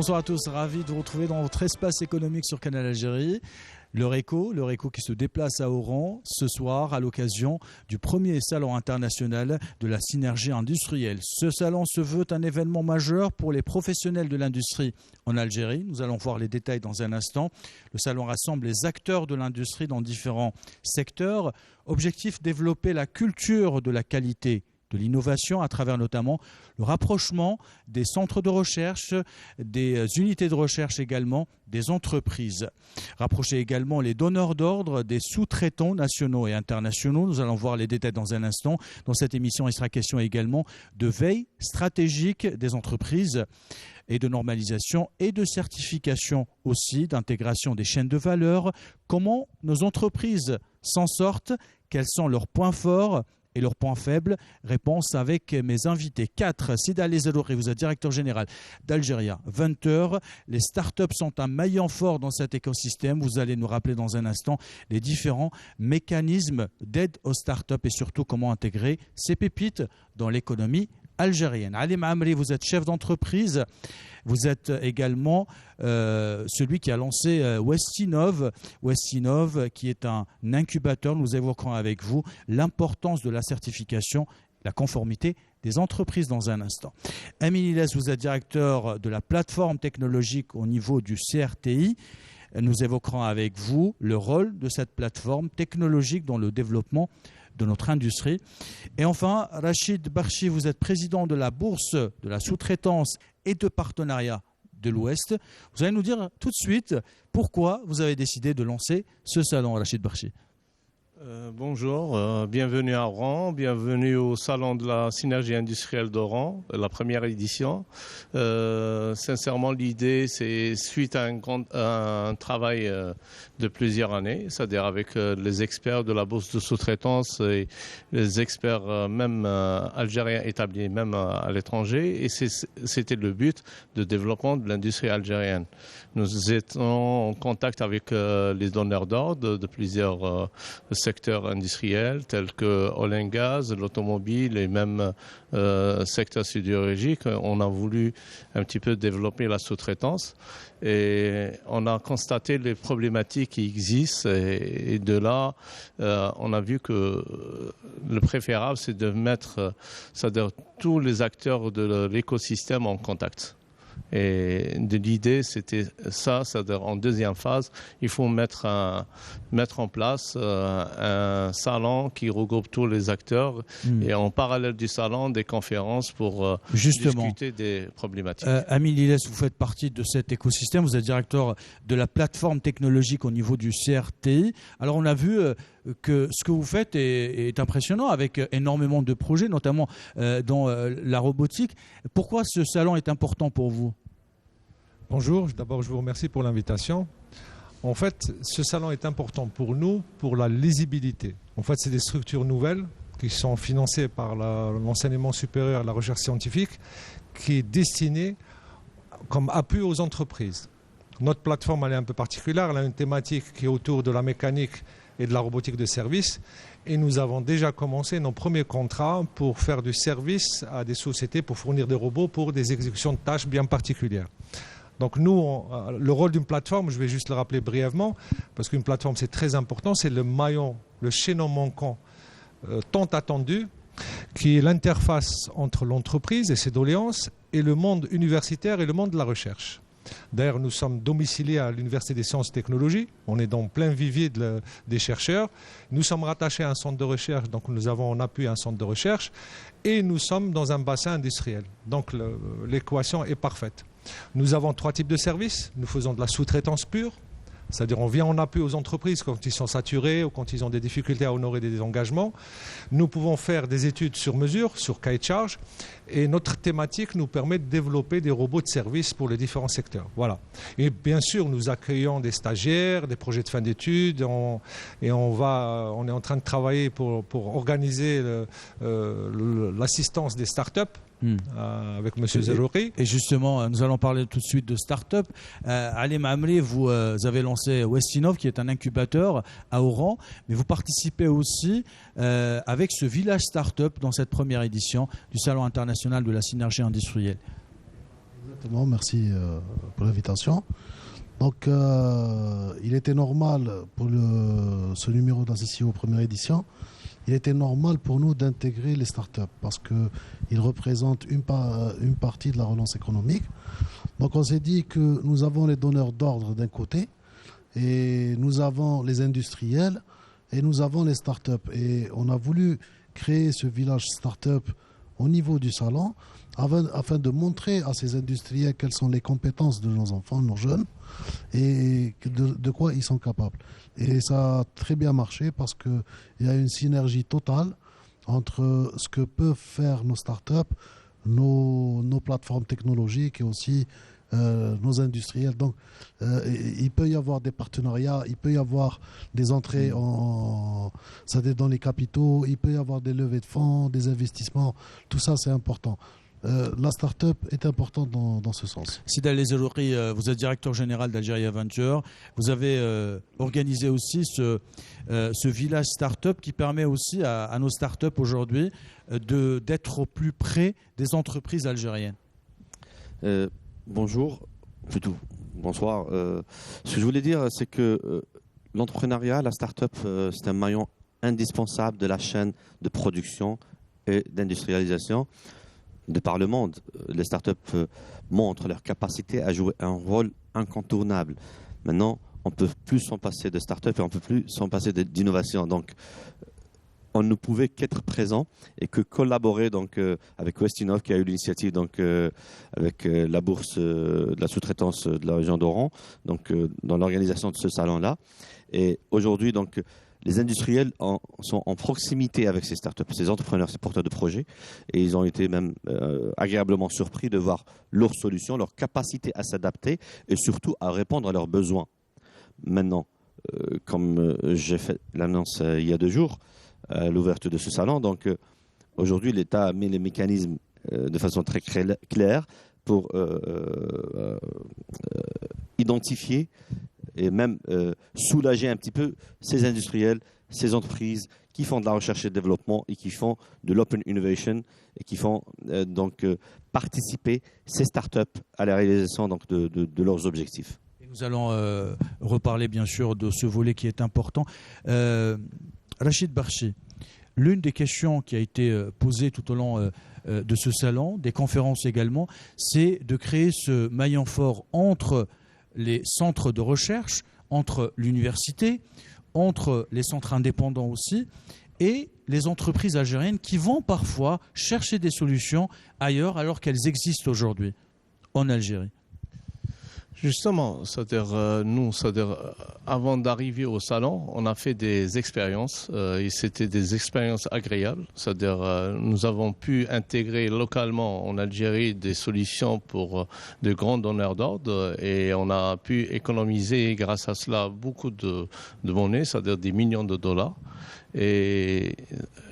Bonsoir à tous, ravi de vous retrouver dans votre espace économique sur Canal Algérie. L'Eureco qui se déplace à Oran ce soir à l'occasion du premier salon international de la synergie industrielle. Ce salon se veut un événement majeur pour les professionnels de l'industrie en Algérie. Nous allons voir les détails dans un instant. Le salon rassemble les acteurs de l'industrie dans différents secteurs. Objectif, développer la culture de la qualité, de l'innovation à travers notamment le rapprochement des centres de recherche, des unités de recherche également, des entreprises. Rapprocher également les donneurs d'ordre des sous-traitants nationaux et internationaux. Nous allons voir les détails dans un instant. Dans cette émission, il sera question également de veille stratégique des entreprises et de normalisation et de certification aussi, d'intégration des chaînes de valeur. Comment nos entreprises s'en sortent, quels sont leurs points forts et leurs points faibles. Réponse avec mes invités. 4. Sida Lezelouri, vous êtes directeur général d'Algéria. 20h, les startups sont un maillon fort dans cet écosystème. Vous allez nous rappeler dans un instant les différents mécanismes d'aide aux startups et surtout comment intégrer ces pépites dans l'économie algérienne. Ali Maamri, vous êtes chef d'entreprise. Vous êtes également celui qui a lancé Westinov, qui est un incubateur. Nous évoquerons avec vous l'importance de la certification, la conformité des entreprises dans un instant. Amin Iles, vous êtes directeur de la plateforme technologique au niveau du CRTI. Nous évoquerons avec vous le rôle de cette plateforme technologique dans le développement de notre industrie. Et enfin, Rachid Barchi, vous êtes président de la Bourse de la sous-traitance et de partenariat de l'Ouest. Vous allez nous dire tout de suite pourquoi vous avez décidé de lancer ce salon, Rachid Barchi. Bonjour, bienvenue à Oran, bienvenue au salon de la synergie industrielle d'Oran, la première édition. Sincèrement, l'idée, c'est suite à un travail de plusieurs années, c'est-à-dire avec les experts de la bourse de sous-traitance et les experts même algériens établis même à l'étranger, et c'était le but de développement de l'industrie algérienne. Nous étions en contact avec les donneurs d'ordre de plusieurs secteurs industriels tels que oil and gas, l'automobile et même secteur sidérurgique. On a voulu un petit peu développer la sous-traitance et on a constaté les problématiques qui existent et de là, on a vu que le préférable, c'est de mettre c'est-à-dire tous les acteurs de l'écosystème en contact. Et l'idée, c'était ça, c'est-à-dire en deuxième phase, il faut mettre en place un salon qui regroupe tous les acteurs et en parallèle du salon, des conférences pour discuter des problématiques. Amin Iles, vous faites partie de cet écosystème, vous êtes directeur de la plateforme technologique au niveau du CRTI. Alors on a vu que ce que vous faites est impressionnant avec énormément de projets, notamment dans la robotique. Pourquoi ce salon est important pour vous ? Bonjour, d'abord je vous remercie pour l'invitation. En fait, ce salon est important pour nous, pour la lisibilité. En fait, c'est des structures nouvelles qui sont financées par l'enseignement supérieur et la recherche scientifique, qui est destinée comme appui aux entreprises. Notre plateforme, elle est un peu particulière, elle a une thématique qui est autour de la mécanique et de la robotique de service. Et nous avons déjà commencé nos premiers contrats pour faire du service à des sociétés pour fournir des robots pour des exécutions de tâches bien particulières. Donc nous, le rôle d'une plateforme, je vais juste le rappeler brièvement, parce qu'une plateforme c'est très important, c'est le maillon, le chaînon manquant tant attendu, qui est l'interface entre l'entreprise et ses doléances et le monde universitaire et le monde de la recherche. D'ailleurs, nous sommes domiciliés à l'Université des sciences et technologies. On est dans plein vivier des chercheurs. Nous sommes rattachés à un centre de recherche, donc nous avons en appui un centre de recherche. Et nous sommes dans un bassin industriel. Donc l'équation est parfaite. Nous avons 3 types de services. Nous faisons de la sous-traitance pure. C'est-à-dire on vient en appui aux entreprises quand ils sont saturés ou quand ils ont des difficultés à honorer des engagements. Nous pouvons faire des études sur mesure, sur cahier de charge. Et notre thématique nous permet de développer des robots de service pour les différents secteurs. Voilà. Et bien sûr, nous accueillons des stagiaires, des projets de fin d'études. On est en train de travailler pour organiser l'assistance des startups. Avec M. Zelouri. Et justement, nous allons parler tout de suite de start-up. Ali Maamri, vous avez lancé Westinov, qui est un incubateur à Oran, mais vous participez aussi avec ce village start-up dans cette première édition du Salon international de la synergie industrielle. Exactement, merci pour l'invitation. Donc, il était normal pour ce numéro d'ACCIO première édition, il était normal pour nous d'intégrer les startups parce qu'ils représentent une partie de la relance économique. Donc, on s'est dit que nous avons les donneurs d'ordre d'un côté et nous avons les industriels et nous avons les startups. Et on a voulu créer ce village startup au niveau du salon afin de montrer à ces industriels quelles sont les compétences de nos enfants, nos jeunes, et de quoi ils sont capables. Et ça a très bien marché parce qu'il y a une synergie totale entre ce que peuvent faire nos startups, nos plateformes technologiques et aussi nos industriels. Donc, il peut y avoir des partenariats, il peut y avoir des entrées dans les capitaux, il peut y avoir des levées de fonds, des investissements. Tout ça, c'est important. La start-up est importante dans ce sens. Sida El Zelouri, vous êtes directeur général d'Algeria Venture. Vous avez organisé aussi ce village start-up qui permet aussi à nos start-up aujourd'hui d'être au plus près des entreprises algériennes. Bonjour, plutôt bonsoir. Ce que je voulais dire, c'est que l'entrepreneuriat, la start-up, c'est un maillon indispensable de la chaîne de production et d'industrialisation. De par le monde, les startups montrent leur capacité à jouer un rôle incontournable. Maintenant, on ne peut plus s'en passer de startups et on ne peut plus s'en passer d'innovation. Donc, on ne pouvait qu'être présent et que collaborer donc, avec Westinov qui a eu l'initiative donc, avec la bourse de la sous-traitance de la région d'Oran donc, dans l'organisation de ce salon-là. Et aujourd'hui, donc, les industriels sont en proximité avec ces startups, ces entrepreneurs, ces porteurs de projets, et ils ont été même agréablement surpris de voir leurs solutions, leur capacité à s'adapter et surtout à répondre à leurs besoins. Maintenant, comme j'ai fait l'annonce il y a 2 jours, à l'ouverture de ce salon, donc aujourd'hui l'État a mis les mécanismes de façon très claire pour identifier et même soulager un petit peu ces industriels, ces entreprises qui font de la recherche et développement et qui font de l'open innovation et qui font donc participer ces startups à la réalisation donc, de leurs objectifs. Et nous allons reparler bien sûr de ce volet qui est important. Rachid Barchi, l'une des questions qui a été posée tout au long de ce salon, des conférences également, c'est de créer ce maillon fort entre les centres de recherche, entre l'université, entre les centres indépendants aussi, et les entreprises algériennes qui vont parfois chercher des solutions ailleurs alors qu'elles existent aujourd'hui en Algérie. Justement, c'est-à-dire avant d'arriver au salon, on a fait des expériences et c'était des expériences agréables. C'est-à-dire nous avons pu intégrer localement en Algérie des solutions pour de grands donneurs d'ordre et on a pu économiser grâce à cela beaucoup de monnaie, c'est-à-dire des millions de dollars. Et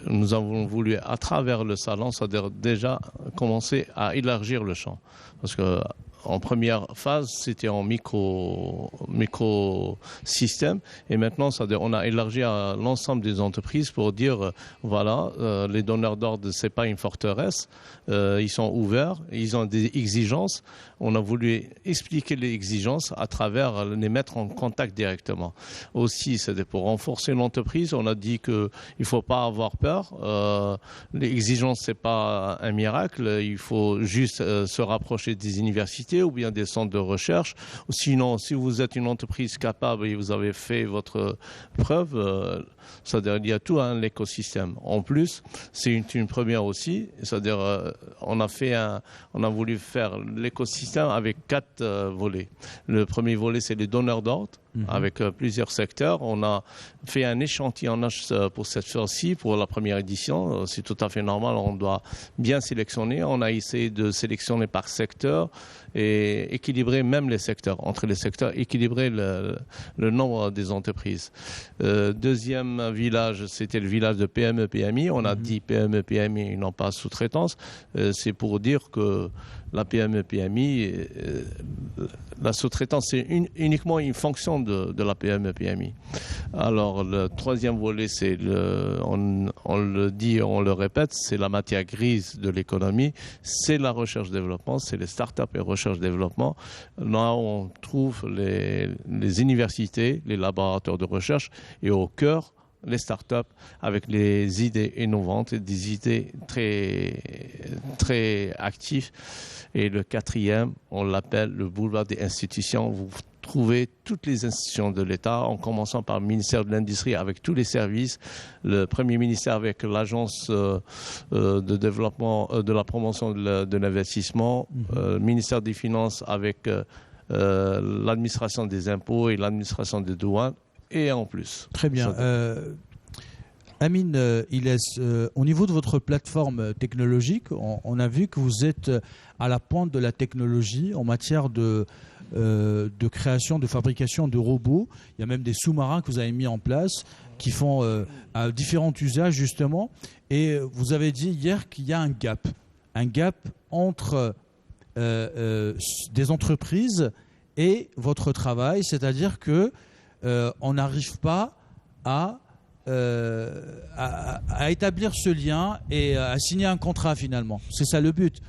nous avons voulu, à travers le salon, c'est-à-dire déjà commencer à élargir le champ. Parce que en première phase, c'était en micro-système. Et maintenant, on a élargi à l'ensemble des entreprises pour dire, voilà, les donneurs d'ordre, ce n'est pas une forteresse. Ils sont ouverts, ils ont des exigences. On a voulu expliquer les exigences à travers les mettre en contact directement. Aussi, c'était pour renforcer l'entreprise. On a dit qu'il ne faut pas avoir peur. Les exigences, ce n'est pas un miracle. Il faut juste se rapprocher des universités ou bien des centres de recherche. Sinon, si vous êtes une entreprise capable et vous avez fait votre preuve, c'est-à-dire il y a tout un écosystème. En plus, c'est une première aussi, c'est-à-dire on a voulu faire l'écosystème avec 4 volets. Le premier volet, c'est les donneurs d'ordre. Avec plusieurs secteurs. On a fait un échantillonnage pour cette fois-ci, pour la première édition. C'est tout à fait normal, on doit bien sélectionner. On a essayé de sélectionner par secteur et équilibrer même les secteurs. Entre les secteurs, équilibrer le nombre des entreprises. Deuxième village, c'était le village de PME-PMI. On a dit PME-PMI, non pas sous-traitance. C'est pour dire que la PME-PMI, la sous-traitance, c'est uniquement une fonction de la PME-PMI. Alors, le troisième volet, c'est on le dit, on le répète, c'est la matière grise de l'économie, c'est la recherche-développement, c'est les startups et recherche-développement. Là, on trouve les universités, les laboratoires de recherche et au cœur, les startups avec les idées innovantes et des idées très, très actives. Et le quatrième, on l'appelle le boulevard des institutions. Vous trouvez toutes les institutions de l'État, en commençant par le ministère de l'Industrie avec tous les services, le premier ministère avec l'agence de développement, de la promotion de l'investissement, le ministère des Finances avec l'administration des impôts et l'administration des douanes. Et en plus. Très bien. Amine Iles, au niveau de votre plateforme technologique, on a vu que vous êtes à la pointe de la technologie en matière de création, de fabrication de robots. Il y a même des sous-marins que vous avez mis en place qui font à différents usages justement. Et vous avez dit hier qu'il y a un gap entre des entreprises et votre travail, c'est-à-dire que on n'arrive pas à établir ce lien et à signer un contrat finalement. C'est ça le but.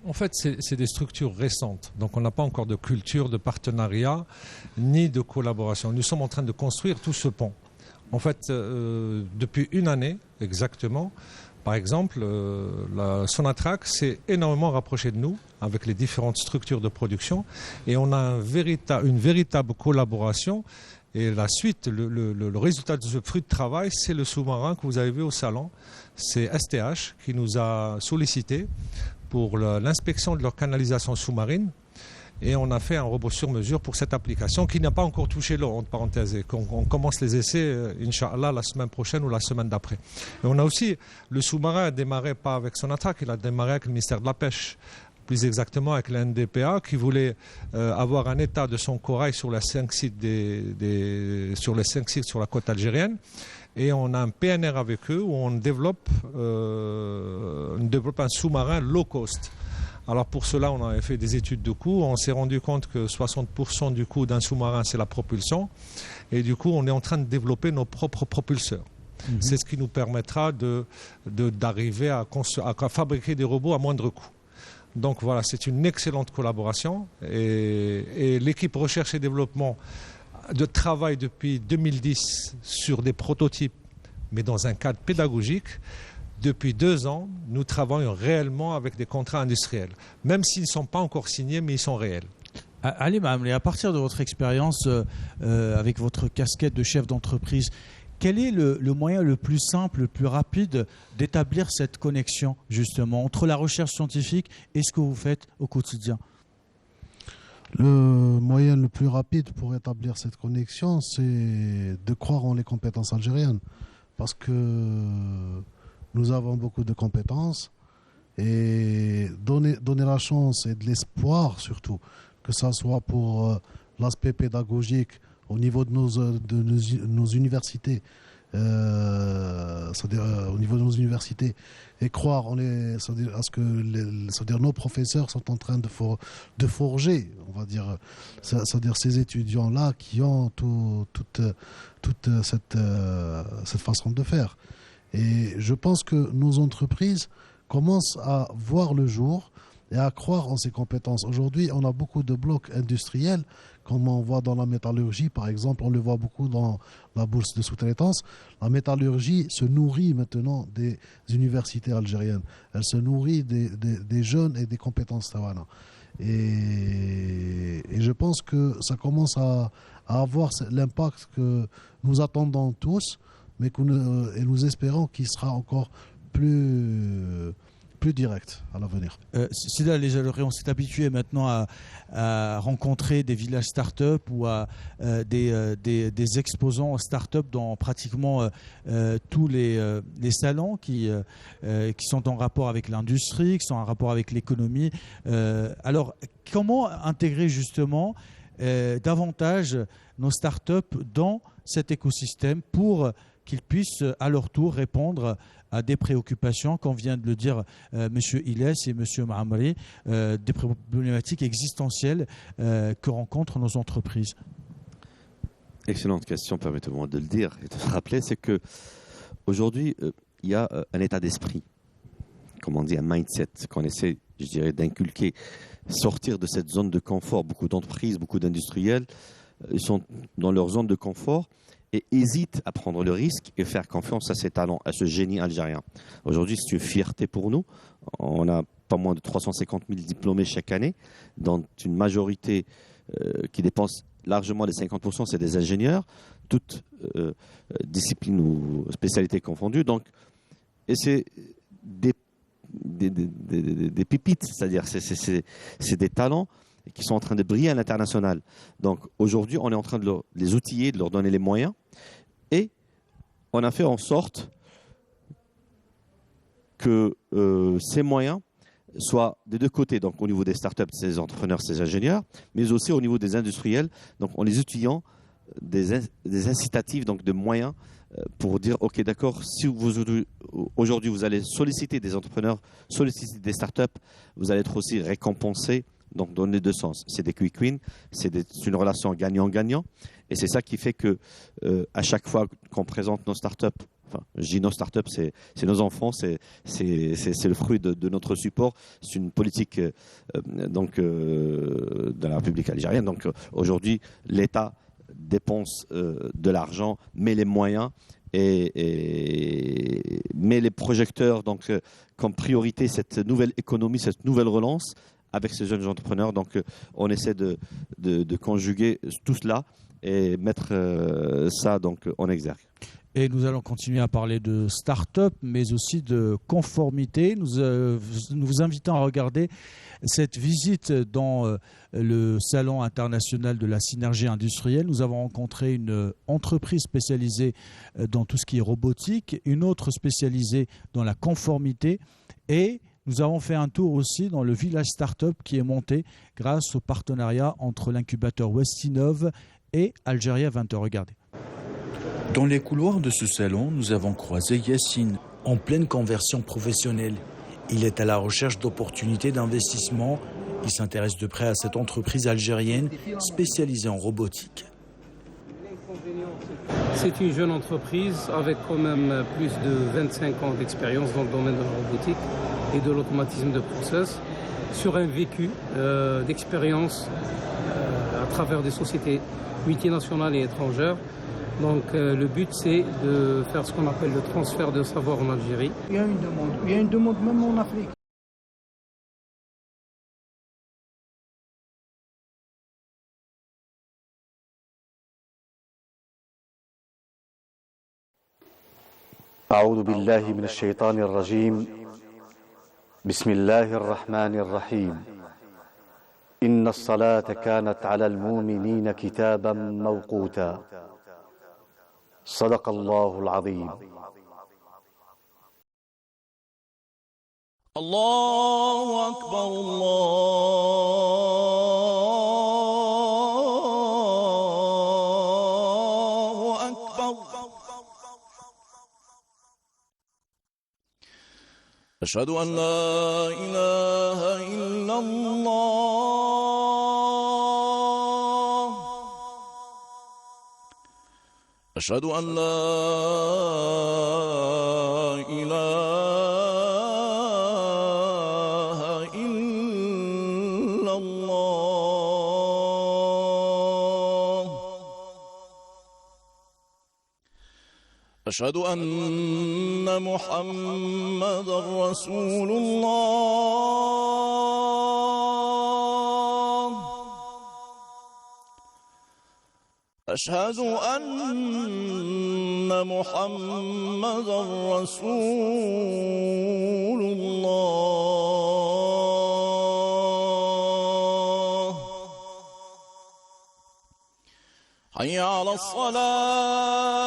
En fait, c'est des structures récentes. Donc, on n'a pas encore de culture de partenariat ni de collaboration. Nous sommes en train de construire tout ce pont. En fait, depuis une année exactement, par exemple, la Sonatrach s'est énormément rapprochée de nous avec les différentes structures de production et on a une véritable collaboration. Et la suite, le résultat de ce fruit de travail, c'est le sous-marin que vous avez vu au salon. C'est STH qui nous a sollicité pour l'inspection de leur canalisation sous-marine. Et on a fait un robot sur mesure pour cette application qui n'a pas encore touché l'eau, entre parenthèses. Et on commence les essais, Inch'Allah, la semaine prochaine ou la semaine d'après. Et on a aussi, le sous-marin a démarré pas avec Sonatrach, il a démarré avec le ministère de la Pêche, plus exactement avec la NDPA, qui voulait avoir un état de son corail sur les 5 sites sur la côte algérienne. Et on a un PNR avec eux où on développe un sous-marin low cost. Alors pour cela, on avait fait des études de coût. On s'est rendu compte que 60% du coût d'un sous-marin, c'est la propulsion. Et du coup, on est en train de développer nos propres propulseurs. C'est ce qui nous permettra d'arriver à fabriquer des robots à moindre coût. Donc voilà, c'est une excellente collaboration. Et l'équipe recherche et développement travaille depuis 2010 sur des prototypes, mais dans un cadre pédagogique. Depuis 2 ans, nous travaillons réellement avec des contrats industriels, même s'ils ne sont pas encore signés, mais ils sont réels. Ali Maamri, à partir de votre expérience avec votre casquette de chef d'entreprise, quel est le moyen le plus simple, le plus rapide d'établir cette connexion justement entre la recherche scientifique et ce que vous faites au quotidien ? Le moyen le plus rapide pour établir cette connexion, c'est de croire en les compétences algériennes. Parce que nous avons beaucoup de compétences et donner la chance et de l'espoir surtout, que ça soit pour l'aspect pédagogique au niveau de nos universités, c'est-à-dire au niveau de nos universités, et croire à ce que nos professeurs sont en train de forger, on va dire, c'est-à-dire ces étudiants-là qui ont toute cette façon de faire. Et je pense que nos entreprises commencent à voir le jour et à croire en ces compétences. Aujourd'hui, on a beaucoup de blocs industriels, comme on voit dans la métallurgie, par exemple, on le voit beaucoup dans la bourse de sous-traitance. La métallurgie se nourrit maintenant des universités algériennes. Elle se nourrit des jeunes et des compétences tawana. Et je pense que ça commence à avoir l'impact que nous attendons tous, mais nous espérons qu'il sera encore plus direct à l'avenir. C'est là, on s'est habitué maintenant à rencontrer des villages start-up ou à des exposants start-up dans pratiquement tous les salons qui sont en rapport avec l'industrie, qui sont en rapport avec l'économie. Alors, comment intégrer justement davantage nos start-up dans cet écosystème pour qu'ils puissent à leur tour répondre à des préoccupations, comme vient de le dire M. Iles et M. Maamri, des problématiques existentielles que rencontrent nos entreprises. Excellente question, permettez-moi de le dire et de le rappeler, c'est que aujourd'hui, il y a un état d'esprit, comme on dit, un mindset qu'on essaie, je dirais, d'inculquer, sortir de cette zone de confort. Beaucoup d'entreprises, beaucoup d'industriels, ils sont dans leur zone de confort et hésitent à prendre le risque et faire confiance à ces talents, à ce génie algérien. Aujourd'hui, c'est une fierté pour nous. On a pas moins de 350 000 diplômés chaque année, dont une majorité qui dépense largement les 50%, c'est des ingénieurs, toutes disciplines ou spécialités confondues. Donc, et c'est des pépites, c'est-à-dire c'est des talents qui sont en train de briller à l'international. Donc aujourd'hui, on est en train de les outiller, de leur donner les moyens, et on a fait en sorte que ces moyens soient des deux côtés, donc au niveau des startups, ces entrepreneurs, ces ingénieurs, mais aussi au niveau des industriels, donc en les outillant des incitatifs, donc de moyens pour dire, ok, d'accord, si aujourd'hui vous allez solliciter des entrepreneurs, solliciter des startups, vous allez être aussi récompensé, donc dans les deux sens. C'est des quick wins, c'est une relation gagnant-gagnant, et c'est ça qui fait que à chaque fois qu'on présente nos startups, enfin, je dis nos startups, c'est nos enfants, c'est le fruit de notre support. C'est une politique de la République algérienne. Donc aujourd'hui, l'État dépense de l'argent, met les moyens et met les projecteurs donc, comme priorité cette nouvelle économie, cette nouvelle relance avec ces jeunes entrepreneurs. Donc on essaie de conjuguer tout cela et mettre ça donc, en exergue. Et nous allons continuer à parler de start-up, mais aussi de conformité. Nous vous invitons à regarder cette visite dans le Salon international de la synergie industrielle. Nous avons rencontré une entreprise spécialisée dans tout ce qui est robotique, une autre spécialisée dans la conformité, et nous avons fait un tour aussi dans le village start-up qui est monté grâce au partenariat entre l'incubateur Westinov et Algérie 20. Regardez. Dans les couloirs de ce salon, nous avons croisé Yassine, en pleine conversion professionnelle. Il est à la recherche d'opportunités d'investissement. Il s'intéresse de près à cette entreprise algérienne spécialisée en robotique. C'est une jeune entreprise avec quand même plus de 25 ans d'expérience dans le domaine de la robotique et de l'automatisme de process, sur un vécu d'expérience à travers des sociétés multinationales et étrangères. Donc le but, c'est de faire ce qu'on appelle le transfert de savoir en Algérie. Il y a une demande même en Afrique. أعوذ بالله من الشيطان الرجيم بسم الله الرحمن الرحيم إن الصلاة كانت على المؤمنين كتابا موقوتا صدق الله العظيم. الله أكبر الله أكبر أشهد أن لا إله إلا الله أشهد أن لا إله إلا الله أشهد أن محمدًا رسول الله أشهد أن محمدًا رسول الله حي على الصلاة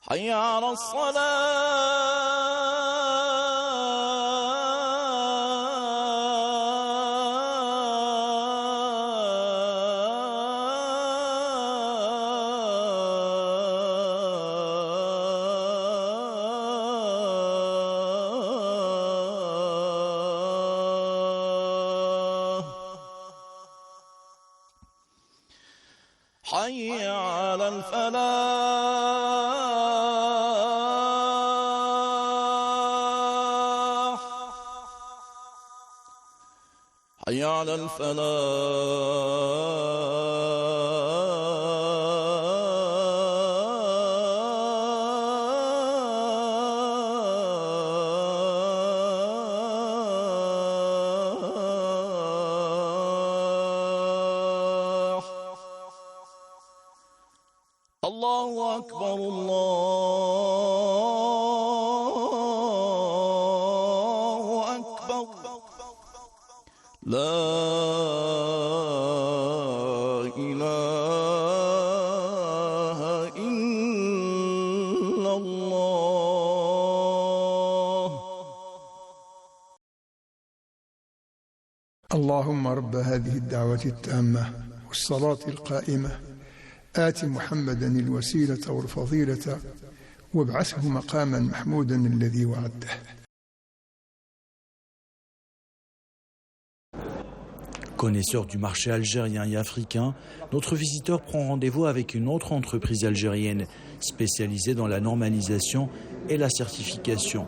حي على الصلاة حي على الفلاح حي على الفلاح الله أكبر الله أكبر لا إله إلا الله اللهم رب هذه الدعوة التامة والصلاة القائمة آت محمدا الوسيلة والفضيلة وابعثه مقاما محمودا الذي وعده. Connaisseur du marché algérien et africain, notre visiteur prend rendez-vous avec une autre entreprise algérienne spécialisée dans la normalisation et la certification.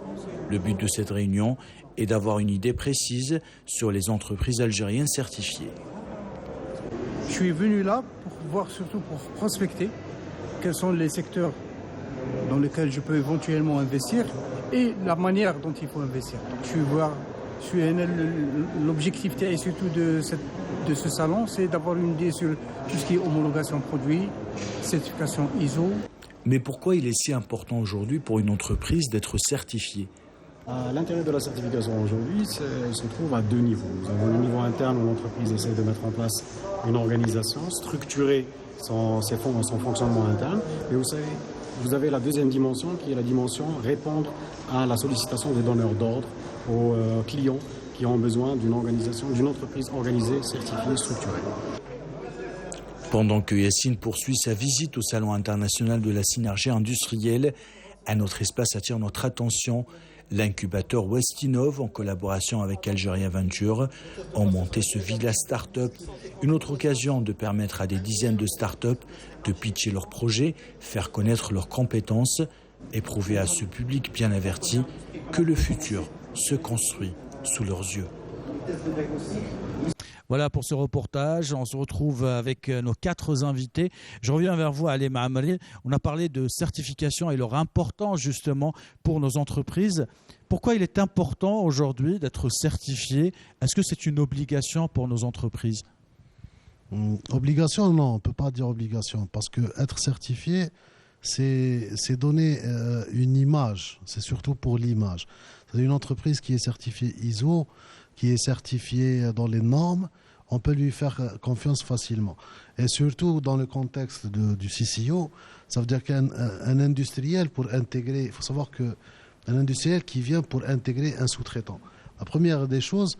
Le but de cette réunion est d'avoir une idée précise sur les entreprises algériennes certifiées. Je suis venu là pour voir, surtout pour prospecter quels sont les secteurs dans lesquels je peux éventuellement investir et la manière dont il faut investir. Donc, l'objectif et surtout de ce salon, c'est d'avoir une idée sur tout ce qui est homologation produit, certification ISO. Mais pourquoi il est si important aujourd'hui pour une entreprise d'être certifiée ? L'intérêt de la certification aujourd'hui se trouve à deux niveaux. Nous avons le niveau interne où l'entreprise essaie de mettre en place une organisation, structurer son fonctionnement interne. Et vous avez la deuxième dimension qui est la dimension répondre à la sollicitation des donneurs d'ordre aux clients qui ont besoin d'une organisation, d'une entreprise organisée, certifiée, structurée. Pendant que Yassine poursuit sa visite au Salon international de la synergie industrielle, un autre espace attire notre attention. L'incubateur Westinov, en collaboration avec Algeria Venture, ont monté ce village start-up. Une autre occasion de permettre à des dizaines de start-up de pitcher leurs projets, faire connaître leurs compétences et prouver à ce public bien averti que le futur se construit sous leurs yeux. Voilà pour ce reportage. On se retrouve avec nos 4 invités. Je reviens vers vous, Ali Maamri. On a parlé de certification et leur importance justement pour nos entreprises. Pourquoi il est important aujourd'hui d'être certifié ? Est-ce que c'est une obligation pour nos entreprises ? Obligation, non, on ne peut pas dire obligation. Parce qu'être certifié, c'est donner une image. C'est surtout pour l'image. C'est une entreprise qui est certifiée ISO, qui est certifié dans les normes, on peut lui faire confiance facilement. Et surtout dans le contexte du CCO, ça veut dire qu'un industriel pour intégrer, il faut savoir qu'un industriel qui vient pour intégrer un sous-traitant, la première des choses,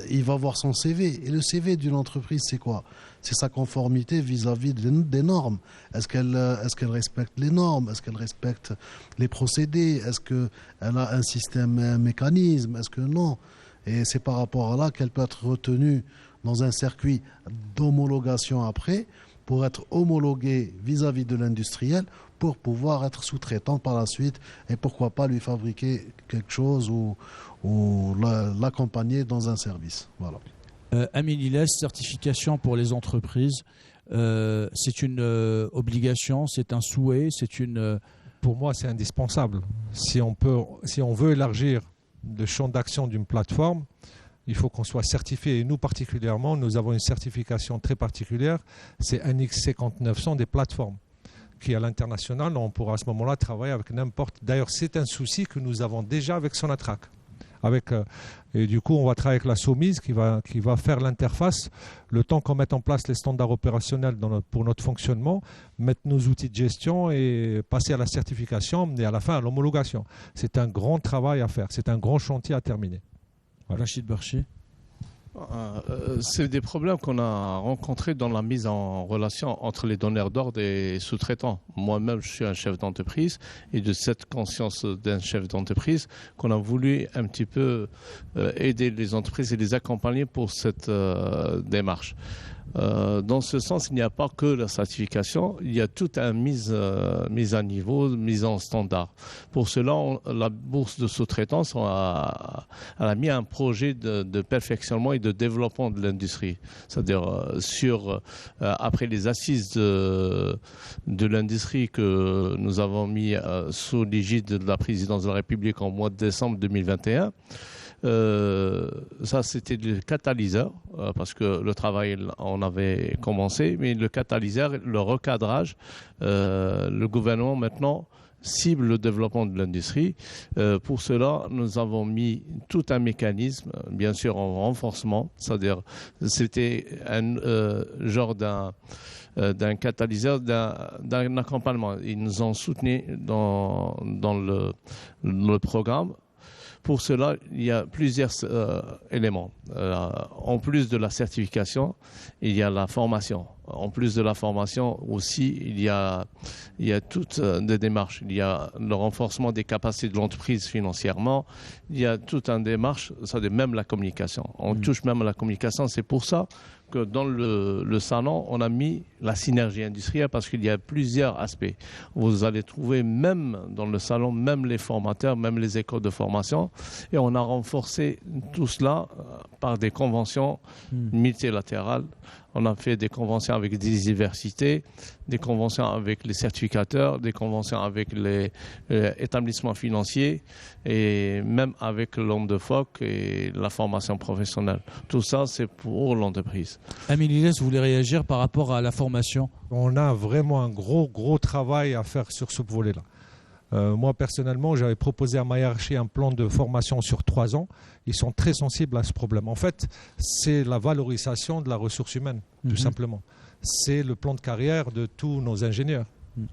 il va voir son CV. Et le CV d'une entreprise, c'est quoi ? C'est sa conformité vis-à-vis des normes. Est-ce qu'elle respecte les normes ? Est-ce qu'elle respecte les procédés ? Est-ce qu'elle a un système, un mécanisme ? Est-ce que non ? Et c'est par rapport à là qu'elle peut être retenue dans un circuit d'homologation après, pour être homologuée vis-à-vis de l'industriel, pour pouvoir être sous-traitant par la suite, et pourquoi pas lui fabriquer quelque chose ou l'accompagner dans un service. Voilà. Amin Iles, certification pour les entreprises, c'est une obligation, c'est un souhait, c'est une... Pour moi, c'est indispensable. Si on veut élargir le champ d'action d'une plateforme, il faut qu'on soit certifié. Et nous, particulièrement, nous avons une certification très particulière, c'est NXC 5900 des plateformes, qui à l'international, on pourra à ce moment-là travailler avec n'importe... D'ailleurs, c'est un souci que nous avons déjà avec Sonatrach. Et du coup, on va travailler avec la Somise qui va faire l'interface, le temps qu'on mette en place les standards opérationnels pour notre fonctionnement, mettre nos outils de gestion et passer à la certification et à la fin à l'homologation. C'est un grand travail à faire, c'est un grand chantier à terminer. Voilà. Rachid Barchi. C'est des problèmes qu'on a rencontrés dans la mise en relation entre les donneurs d'ordre et sous-traitants. Moi-même, je suis un chef d'entreprise et de cette conscience d'un chef d'entreprise qu'on a voulu un petit peu aider les entreprises et les accompagner pour cette démarche. Dans ce sens, il n'y a pas que la certification, il y a toute une mise à niveau, mise en standard. Pour cela, la bourse de sous-traitance a mis un projet de perfectionnement et de développement de l'industrie. C'est-à-dire après les assises de l'industrie que nous avons mis sous l'égide de la présidence de la République en mois de décembre 2021, ça c'était le catalyseur parce que le travail on avait commencé, mais le catalyseur, le recadrage, le gouvernement maintenant cible le développement de l'industrie. Pour cela, nous avons mis tout un mécanisme, bien sûr en renforcement, c'est-à-dire c'était un genre d'un catalyseur, d'un accompagnement. Ils nous ont soutenus dans le programme. Pour cela, il y a plusieurs éléments. En plus de la certification, il y a la formation. En plus de la formation aussi, il y a toutes des démarches. Il y a le renforcement des capacités de l'entreprise financièrement. Il y a toute une démarche, ça de même la communication. On touche même à la communication. C'est pour ça que dans le salon, on a mis la synergie industrielle parce qu'il y a plusieurs aspects. Vous allez trouver même dans le salon, même les formateurs, même les écoles de formation. Et on a renforcé tout cela par des conventions multilatérales. On a fait des conventions avec des universités, des conventions avec les certificateurs, des conventions avec les établissements financiers et même avec l'ONDEFOC et la formation professionnelle. Tout ça, c'est pour l'entreprise. Amélie, vous voulez réagir par rapport à la formation? On a vraiment un gros travail à faire sur ce volet-là. Moi, personnellement, j'avais proposé à ma hiérarchie un plan de formation sur 3 ans. Ils sont très sensibles à ce problème. En fait, c'est la valorisation de la ressource humaine, tout simplement. C'est le plan de carrière de tous nos ingénieurs.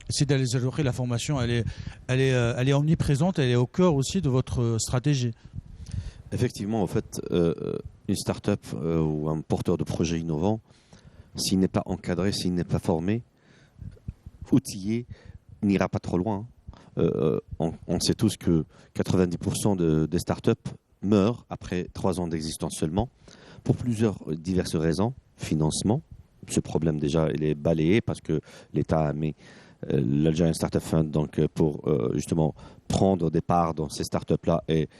C'est d'aller ajouter la formation, elle est omniprésente, elle est au cœur aussi de votre stratégie. Effectivement, en fait, une start-up ou un porteur de projet innovant, s'il n'est pas encadré, s'il n'est pas formé, outillé, n'ira pas trop loin. On sait tous que 90% des startups meurent après 3 ans d'existence seulement, pour plusieurs diverses raisons. Financement, ce problème déjà il est balayé parce que l'État a mis l'Algerian Startup Fund donc, pour justement prendre des parts dans ces startups-là et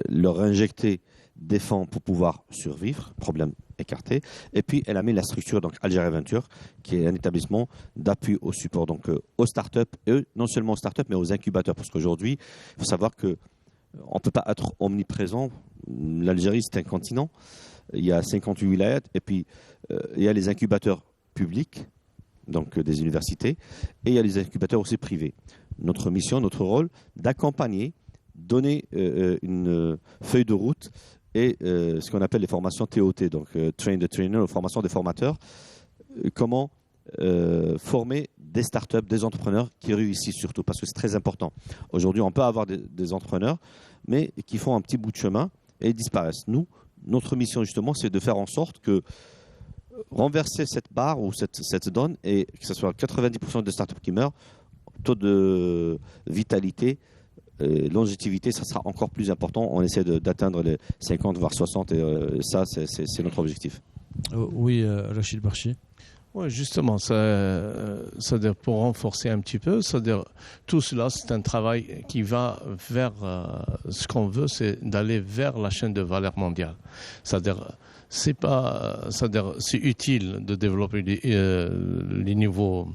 leur injecter des fonds pour pouvoir survivre, problème écarté. Et puis elle a mis la structure donc Algeria Venture, qui est un établissement d'appui au support donc aux startups, et non seulement aux startups mais aux incubateurs, parce qu'aujourd'hui il faut savoir que on ne peut pas être omniprésent. L'Algérie c'est un continent, il y a 58 wilayats et puis il y a les incubateurs publics, donc des universités, et il y a les incubateurs aussi privés. Notre mission, notre rôle, d'accompagner, donner une feuille de route et ce qu'on appelle les formations TOT, donc Train the Trainer, ou formation des formateurs, comment former des startups, des entrepreneurs qui réussissent surtout, parce que c'est très important. Aujourd'hui, on peut avoir des entrepreneurs, mais qui font un petit bout de chemin et disparaissent. Nous, notre mission justement, c'est de faire en sorte que renverser cette barre ou cette donne et que ce soit 90% des startups qui meurent, taux de vitalité, longévité, ça sera encore plus important. On essaie d'atteindre les 50 voire 60 et ça, c'est notre objectif. Oui, Rachid Barchi. Oui, justement, c'est-à-dire pour renforcer un petit peu, c'est-à-dire tout cela, c'est un travail qui va vers ce qu'on veut, c'est d'aller vers la chaîne de valeur mondiale. C'est-à-dire, c'est utile de développer les niveaux,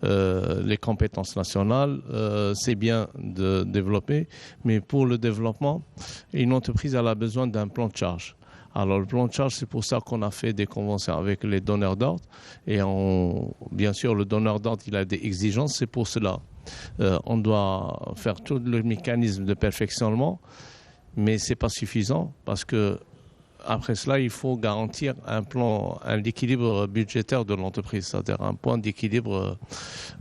les compétences nationales, c'est bien de développer, mais pour le développement, une entreprise elle a besoin d'un plan de charge. Alors le plan de charge, c'est pour ça qu'on a fait des conventions avec les donneurs d'ordre. Et bien sûr, le donneur d'ordre, il a des exigences. C'est pour cela. On doit faire tout le mécanisme de perfectionnement, mais ce n'est pas suffisant parce que après cela, il faut garantir un équilibre budgétaire de l'entreprise, c'est-à-dire un point d'équilibre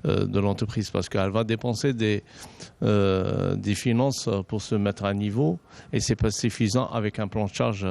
de l'entreprise, parce qu'elle va dépenser des finances pour se mettre à niveau, et c'est pas suffisant avec un plan de charge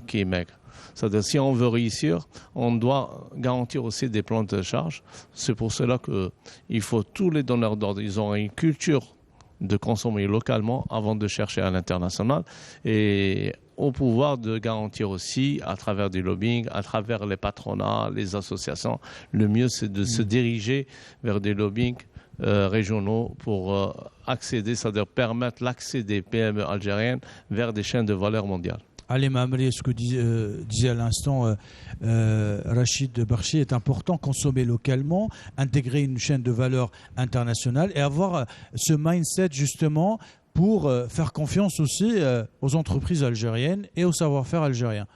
qui est maigre. C'est-à-dire si on veut réussir, on doit garantir aussi des plans de charge. C'est pour cela qu'il faut tous les donneurs d'ordre, ils ont une culture de consommer localement avant de chercher à l'international. Et au pouvoir de garantir aussi, à travers du lobbying, à travers les patronats, les associations, le mieux c'est de se diriger vers des lobbying régionaux pour accéder, c'est-à-dire permettre l'accès des PME algériennes vers des chaînes de valeur mondiales. Ali Mamri, ce que disait à l'instant Rachid Barchi est important, consommer localement, intégrer une chaîne de valeur internationale et avoir ce mindset justement pour faire confiance aussi aux entreprises algériennes et au savoir-faire algérien.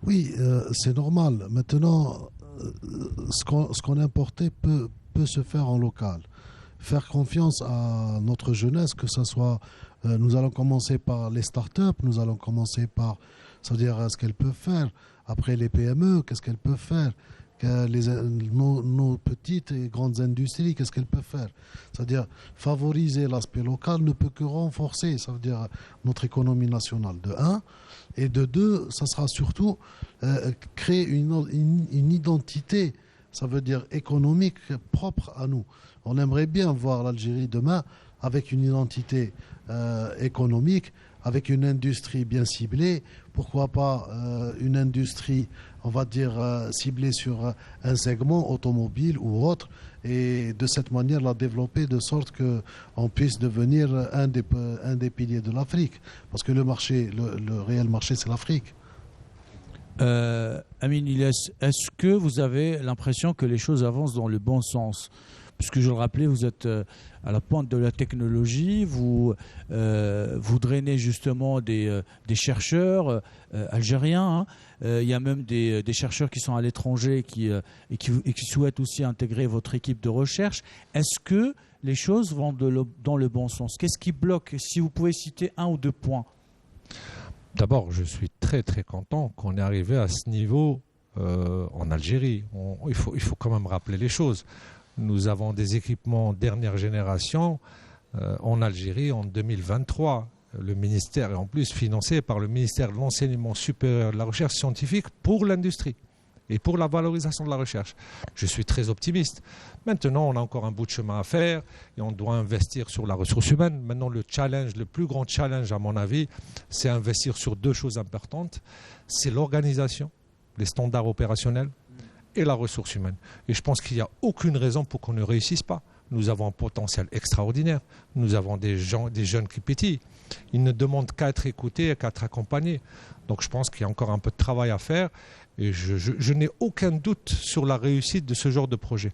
Oui, c'est normal. Maintenant, ce qu'on a importé peut se faire en local. Faire confiance à notre jeunesse, que ce soit... nous allons commencer par les startups, nous allons commencer par, c'est-à-dire ce qu'elles peuvent faire. Après les PME, qu'est-ce qu'elles peuvent faire? Nos petites et grandes industries, qu'est-ce qu'elles peuvent faire? C'est-à-dire favoriser l'aspect local ne peut que renforcer, ça veut dire notre économie nationale, de 1. Et de 2, ça sera surtout créer une identité, ça veut dire économique, propre à nous. On aimerait bien voir l'Algérie demain avec une identité économique, avec une industrie bien ciblée, pourquoi pas une industrie, on va dire, ciblée sur un segment automobile ou autre, et de cette manière la développer de sorte qu'on puisse devenir un des piliers de l'Afrique. Parce que le réel marché, c'est l'Afrique. Amin Ilyes, est-ce que vous avez l'impression que les choses avancent dans le bon sens ? Puisque je le rappelais, vous êtes à la pointe de la technologie, vous drainez justement des chercheurs algériens. Il y a même des chercheurs qui sont à l'étranger et qui souhaitent aussi intégrer votre équipe de recherche. Est-ce que les choses vont dans le bon sens? Qu'est-ce qui bloque? Si vous pouvez citer 1 ou 2 points. D'abord, je suis très très content qu'on est arrivé à ce niveau en Algérie. Il faut quand même rappeler les choses. Nous avons des équipements dernière génération en Algérie en 2023. Le ministère est en plus financé par le ministère de l'Enseignement supérieur et de la Recherche scientifique pour l'industrie et pour la valorisation de la recherche. Je suis très optimiste. Maintenant, on a encore un bout de chemin à faire et on doit investir sur la ressource humaine. Maintenant, le plus grand challenge, à mon avis, c'est investir sur 2 choses importantes. C'est l'organisation, les standards opérationnels, et la ressource humaine. Et je pense qu'il n'y a aucune raison pour qu'on ne réussisse pas. Nous avons un potentiel extraordinaire. Nous avons des jeunes qui pétillent. Ils ne demandent qu'à être écoutés et qu'à être accompagnés. Donc je pense qu'il y a encore un peu de travail à faire. Et je n'ai aucun doute sur la réussite de ce genre de projet.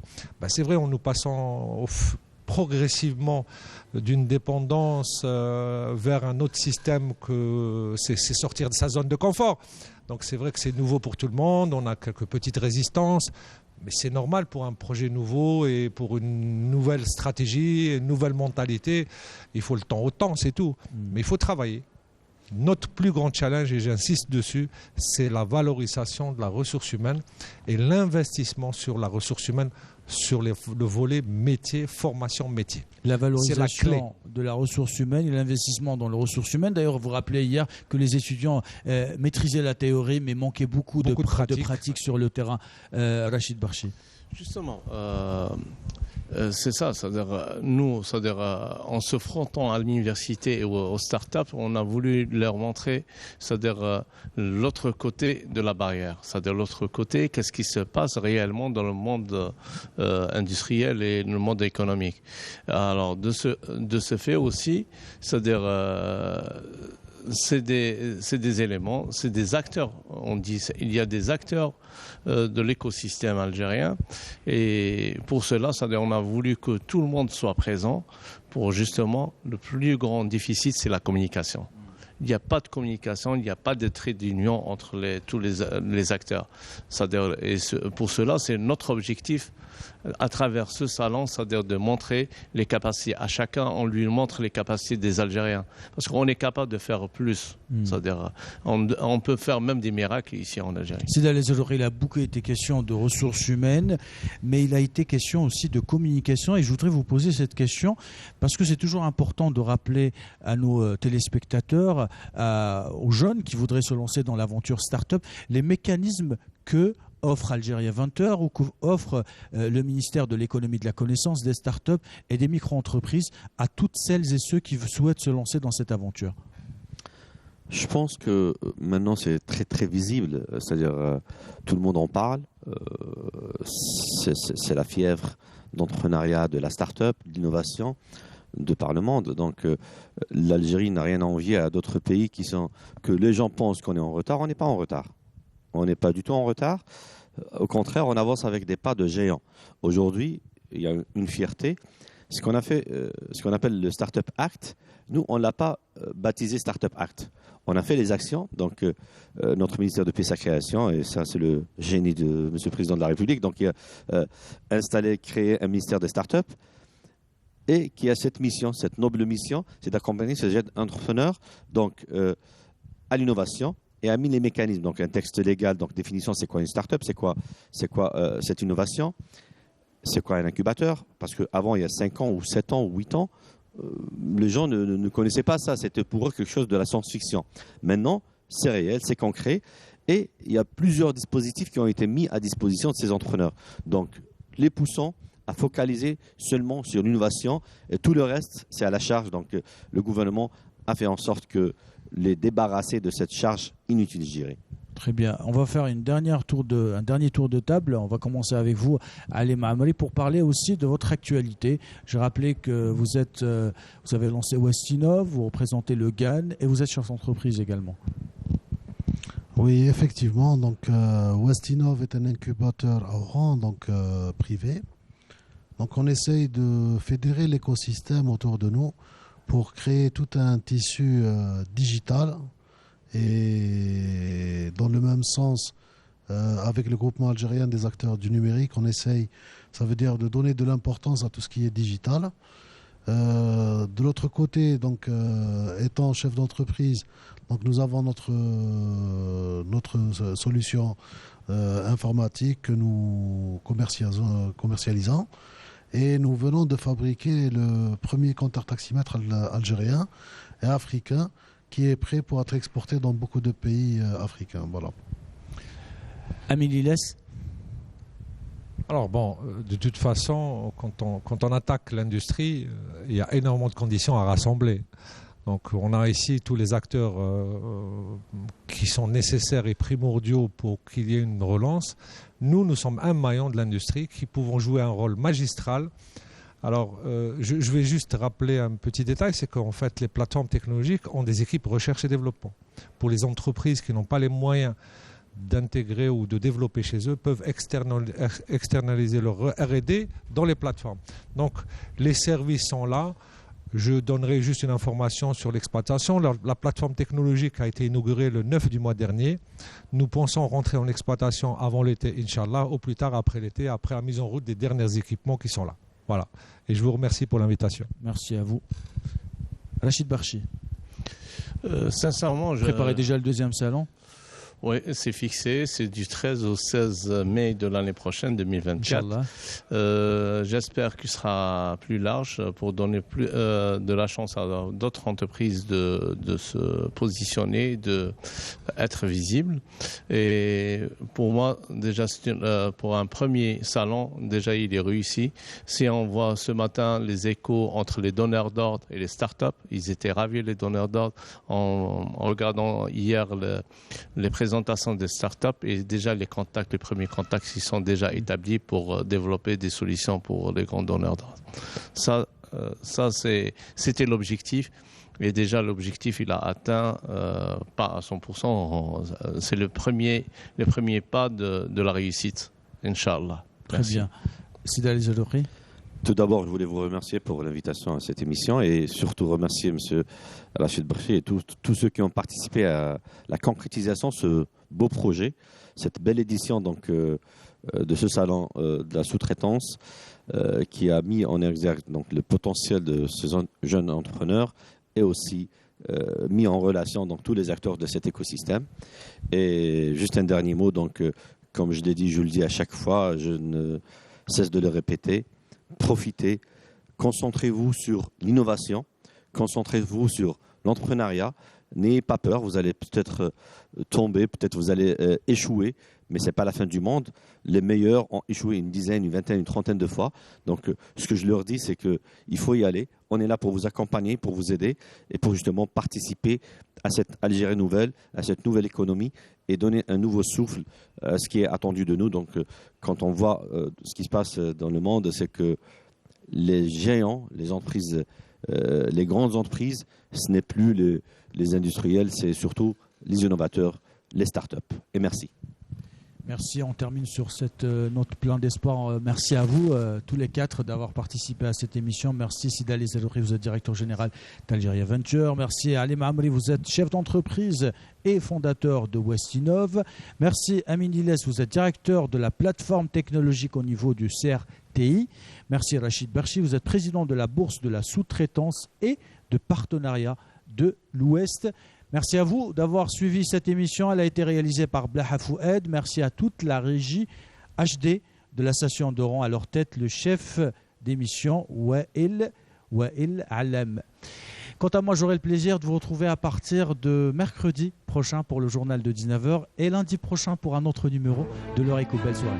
C'est vrai, nous passons progressivement d'une dépendance vers un autre système, que c'est sortir de sa zone de confort. Donc c'est vrai que c'est nouveau pour tout le monde, on a quelques petites résistances, mais c'est normal pour un projet nouveau et pour une nouvelle stratégie, une nouvelle mentalité. Il faut le temps au temps, c'est tout. Mais il faut travailler. Notre plus grand challenge, et j'insiste dessus, c'est la valorisation de la ressource humaine et l'investissement sur la ressource humaine, sur le volet métier, formation métier. La valorisation de la ressource humaine et l'investissement dans les ressources humaines. D'ailleurs, vous rappelez hier que les étudiants maîtrisaient la théorie mais manquaient beaucoup de pratique sur le terrain. Rachid Barchi. Justement, c'est ça, c'est-à-dire nous, en se frontant à l'université et aux startups, on a voulu leur montrer, c'est-à-dire l'autre côté de la barrière, c'est-à-dire l'autre côté, qu'est-ce qui se passe réellement dans le monde industriel et le monde économique. Alors de ce fait aussi, c'est-à-dire c'est des éléments, c'est des acteurs. On dit il y a des acteurs de l'écosystème algérien et pour cela, c'est-à-dire on a voulu que tout le monde soit présent pour justement le plus grand déficit, c'est la communication. Il n'y a pas de communication, il n'y a pas de trait d'union entre tous les acteurs. C'est-à-dire, pour cela, c'est notre objectif à travers ce salon, c'est-à-dire de montrer les capacités. À chacun, on lui montre les capacités des Algériens. Parce qu'on est capable de faire plus. C'est-à-dire, on peut faire même des miracles ici en Algérie. Sida El Zelouri, il a beaucoup été question de ressources humaines, mais il a été question aussi de communication. Et je voudrais vous poser cette question, parce que c'est toujours important de rappeler à nos téléspectateurs, aux jeunes qui voudraient se lancer dans l'aventure start-up, les mécanismes que offre Algérie 20h ou qu'offre le ministère de l'économie de la connaissance, des startups et des micro-entreprises à toutes celles et ceux qui souhaitent se lancer dans cette aventure. Je pense que maintenant c'est très très visible, c'est-à-dire tout le monde en parle. C'est la fièvre d'entrepreneuriat, de la start-up, de l'innovation de par le monde. Donc l'Algérie n'a rien à envier à d'autres pays que les gens pensent qu'on est en retard. On n'est pas en retard. On n'est pas du tout en retard. Au contraire, on avance avec des pas de géants. Aujourd'hui, il y a une fierté. Ce qu'on a fait, ce qu'on appelle le Startup Act, nous, on ne l'a pas baptisé Startup Act. On a fait les actions, donc notre ministère depuis sa création, et ça c'est le génie de M. le Président de la République, donc il a créé un ministère des startups, et qui a cette mission, cette noble mission, c'est d'accompagner ces jeunes entrepreneurs donc, à l'innovation, et a mis les mécanismes, donc un texte légal, donc définition, c'est quoi une startup, c'est quoi cette innovation, c'est quoi un incubateur, parce qu'avant, il y a 5 ans ou 7 ans ou 8 ans, les gens ne connaissaient pas ça, c'était pour eux quelque chose de la science-fiction. Maintenant, c'est réel, c'est concret, et il y a plusieurs dispositifs qui ont été mis à disposition de ces entrepreneurs. Donc, les poussons à focaliser seulement sur l'innovation, et tout le reste, c'est à la charge. Donc, le gouvernement a fait en sorte que les débarrasser de cette charge inutile, je dirais. Très bien. On va faire un dernier tour de table. On va commencer avec vous, Ali Maamri, pour parler aussi de votre actualité. J'ai rappelé que vous avez lancé Westinov, vous représentez le GAN et vous êtes chef d'entreprise également. Oui, effectivement. Donc, Westinov est un incubateur à Oran, donc privé. Donc, on essaye de fédérer l'écosystème autour de nous pour créer tout un tissu digital. Et dans le même sens, avec le groupement algérien des acteurs du numérique, on essaye, ça veut dire de donner de l'importance à tout ce qui est digital. De l'autre côté, donc, étant chef d'entreprise, donc nous avons notre solution informatique que nous commercialisons. Et nous venons de fabriquer le premier compteur taximètre algérien et africain qui est prêt pour être exporté dans beaucoup de pays africains. Voilà. Amélie Less. Alors bon, de toute façon, quand on attaque l'industrie, il y a énormément de conditions à rassembler. Donc on a ici tous les acteurs qui sont nécessaires et primordiaux pour qu'il y ait une relance. Nous sommes un maillon de l'industrie qui pouvons jouer un rôle magistral. Alors, je vais juste rappeler un petit détail, c'est qu'en fait, les plateformes technologiques ont des équipes recherche et développement. Pour les entreprises qui n'ont pas les moyens d'intégrer ou de développer chez eux, peuvent externaliser leur R&D dans les plateformes. Donc, les services sont là. Je donnerai juste une information sur l'exploitation. La plateforme technologique a été inaugurée le 9 du mois dernier. Nous pensons rentrer en exploitation avant l'été, Inch'Allah, au plus tard après l'été, après la mise en route des derniers équipements qui sont là. Voilà. Et je vous remercie pour l'invitation. Merci à vous. Rachid Barchi. Sincèrement, préparez déjà le deuxième salon. Oui, c'est fixé. C'est du 13 au 16 mai de l'année prochaine, 2024. J'espère qu'il sera plus large pour donner plus de la chance à d'autres entreprises de se positionner, d'être visibles. Et pour moi, déjà, pour un premier salon, déjà, il est réussi. Si on voit ce matin les échos entre les donneurs d'ordre et les startups, ils étaient ravis, les donneurs d'ordre, en regardant hier les présentations des startups et déjà les premiers contacts qui sont déjà établis pour développer des solutions pour les grands donneurs d'ordre. Ça c'était l'objectif. Et déjà, l'objectif, il a atteint, pas à 100%, c'est le premier pas de la réussite, Inch'Allah. Très bien. Sida El-Zadouri. Tout d'abord, je voulais vous remercier pour l'invitation à cette émission et surtout remercier M. Rachid Barchi et tous ceux qui ont participé à la concrétisation de ce beau projet, cette belle édition donc, de ce salon de la sous-traitance qui a mis en exergue donc, le potentiel de ces jeunes entrepreneurs et aussi mis en relation donc, tous les acteurs de cet écosystème. Et juste un dernier mot, donc, comme je l'ai dit, je le dis à chaque fois, je ne cesse de le répéter. Profitez, concentrez-vous sur l'innovation, concentrez-vous sur l'entrepreneuriat. n'ayez pas peur, vous allez peut-être tomber, peut-être vous allez échouer, mais ce n'est pas la fin du monde. Les meilleurs ont échoué une dizaine, une vingtaine, une trentaine de fois. Donc, ce que je leur dis, c'est qu'il faut y aller. On est là pour vous accompagner, pour vous aider et pour justement participer à cette Algérie nouvelle, à cette nouvelle économie et donner un nouveau souffle à ce qui est attendu de nous. Donc, quand on voit ce qui se passe dans le monde, c'est que les géants, les entreprises, les grandes entreprises, ce n'est plus les industriels, c'est surtout les innovateurs, les startups. Et merci. Merci, on termine sur cette note plein d'espoir. Merci à vous, tous les quatre, d'avoir participé à cette émission. Merci Sidali Zadouri, vous êtes directeur général d'Algeria Venture. Merci Ali Maamri, vous êtes chef d'entreprise et fondateur de Westinov. Merci Amin Iles, vous êtes directeur de la plateforme technologique au niveau du CRTI. Merci Rachid Berchi, vous êtes président de la bourse de la sous-traitance et de partenariat de l'Ouest. Merci à vous d'avoir suivi cette émission. Elle a été réalisée par Blaha Foued. Merci à toute la régie HD de la station d'Oran. À leur tête, le chef d'émission, Wael Alem. Quant à moi, j'aurai le plaisir de vous retrouver à partir de mercredi prochain pour le journal de 19h et lundi prochain pour un autre numéro de l'heure éco. Belle soirée.